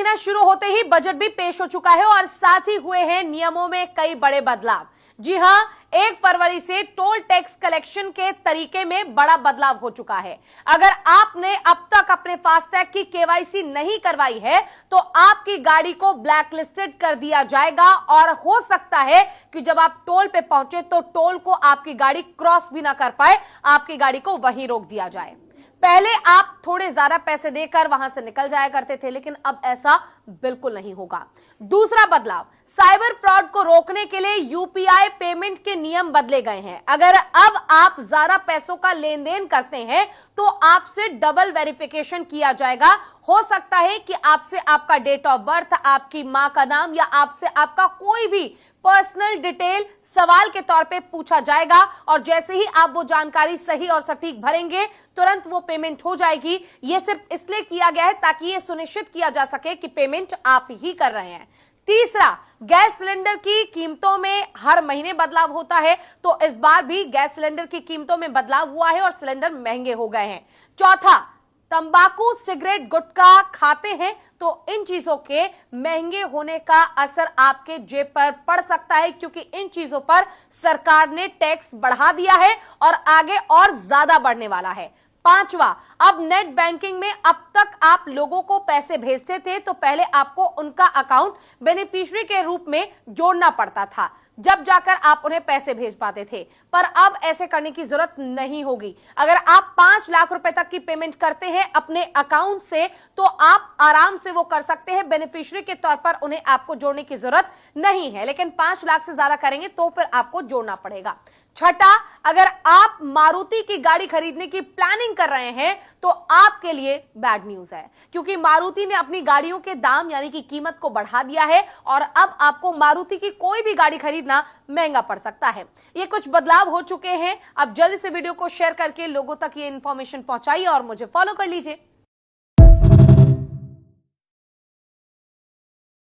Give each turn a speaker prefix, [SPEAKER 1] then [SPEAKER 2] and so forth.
[SPEAKER 1] महीना शुरू होते ही बजट भी पेश हो चुका है और साथ ही हुए हैं नियमों में कई बड़े बदलाव। जी हां, 1 फरवरी से टोल टैक्स कलेक्शन के तरीके में बड़ा बदलाव हो चुका है। अगर आपने अब तक अपने फास्टैग की केवाईसी नहीं करवाई है तो आपकी गाड़ी को ब्लैक लिस्टेड कर दिया जाएगा और हो सकता है कि जब आप टोल पे पहुंचे तो टोल को आपकी गाड़ी क्रॉस भी ना कर पाए, आपकी गाड़ी को वहीं रोक दिया जाए। पहले आप थोड़े ज्यादा पैसे देकर वहां से निकल जाया करते थे, लेकिन अब ऐसा बिल्कुल नहीं होगा। दूसरा बदलाव, साइबर फ्रॉड को रोकने के लिए यूपीआई पेमेंट के नियम बदले गए हैं। अगर अब आप ज्यादा पैसों का लेन देन करते हैं तो आपसे डबल वेरिफिकेशन किया जाएगा। हो सकता है कि आपसे आपका डेट ऑफ बर्थ, आपकी मां का नाम या आपसे आपका कोई भी पर्सनल डिटेल सवाल के तौर पे पूछा जाएगा और जैसे ही आप वो जानकारी सही और सटीक भरेंगे तुरंत वो पेमेंट हो जाएगी। ये सिर्फ इसलिए किया गया है ताकि ये सुनिश्चित किया जा सके कि पेमेंट आप ही कर रहे हैं। तीसरा, गैस सिलेंडर की कीमतों में हर महीने बदलाव होता है, तो इस बार भी गैस सिलेंडर की कीमतों में बदलाव हुआ है और सिलेंडर महंगे हो गए हैं। चौथा, तंबाकू, सिगरेट, गुटखा खाते हैं तो इन चीजों के महंगे होने का असर आपके जेब पर पड़ सकता है, क्योंकि इन चीजों पर सरकार ने टैक्स बढ़ा दिया है और आगे और ज्यादा बढ़ने वाला है। पांचवा, अब नेट बैंकिंग में अब तक आप लोगों को पैसे भेजते थे तो पहले आपको उनका अकाउंट बेनिफिशियरी के रूप में जोड़ना पड़ता था, जब जाकर आप उन्हें पैसे भेज पाते थे, पर अब ऐसे करने की जरूरत नहीं होगी। अगर आप 5 लाख रुपए तक की पेमेंट करते हैं अपने अकाउंट से तो आप आराम से वो कर सकते हैं, बेनिफिशियरी के तौर पर उन्हें आपको जोड़ने की जरूरत नहीं है। लेकिन 5 लाख से ज्यादा करेंगे तो फिर आपको जोड़ना पड़ेगा। छठा, अगर आप मारुति की गाड़ी खरीदने की प्लानिंग कर रहे हैं तो आपके लिए बैड न्यूज है, क्योंकि मारुति ने अपनी गाड़ियों के दाम यानी कि कीमत को बढ़ा दिया है और अब आपको मारुति की कोई भी गाड़ी खरीदना महंगा पड़ सकता है। ये कुछ बदलाव हो चुके हैं। अब जल्दी से वीडियो को शेयर करके लोगों तक ये इंफॉर्मेशन पहुंचाइए और मुझे फॉलो कर लीजिए।